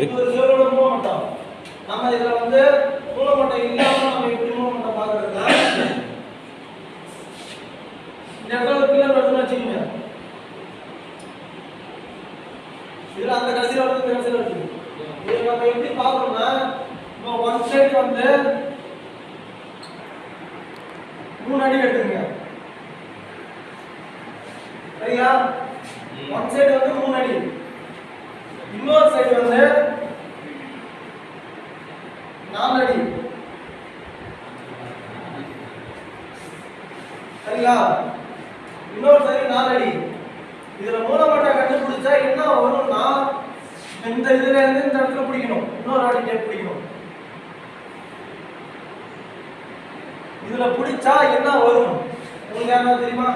இது ஒரு சுவரோட மூலமட்டம். நம்ம இதில் வந்து மூலமட்டம் இல்லாமல் நம்ம எப்படி மூலமட்டம் பார்க்கறதுனா இந்த இடத்துல ஒரு பில்லர் வருதுன்னு வச்சுக்கோங்க. இதில் அந்த கடைசியில் வருது, இந்த கடைசியில் வருது. இதை நம்ம எப்படி பார்க்கணும்னா இப்போ ஒன் சைடு வந்து 3 அடி எடுத்துங்க. சரியா? ஒன் சைடு வந்து 3 அடி, இன்னொரு சைடு வந்து 4 அடி. சரியா? இன்னொரு சைடு 4 அடி. இதுல மூலமட்டம் கண்டுபிடிச்சா என்ன வரும்னா இந்த இதுல இருந்து இந்த இடத்துல பிடிக்கணும், இன்னொரு அடி டேப் பிடிக்கணும். இதுல பிடிச்சா என்ன வரும் உங்களுக்கு யாரா தெரியுமா?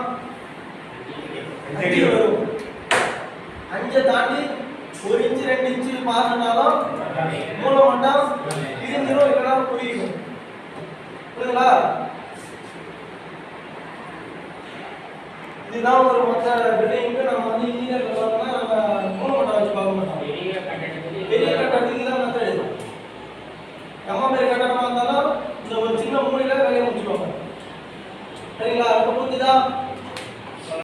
5 வரும். 5 தாண்டி 1 இன்ச் 2 இன்ச் மாறினாலும் மூலமட்டம் பிரிஞ்சிரும், இல்லைன்னா புரியும். புரியுதுங்களா? இதுதான் ஒரு மொத்த பில்டிங்க்கு நம்ம வந்து இன்ஜினியர்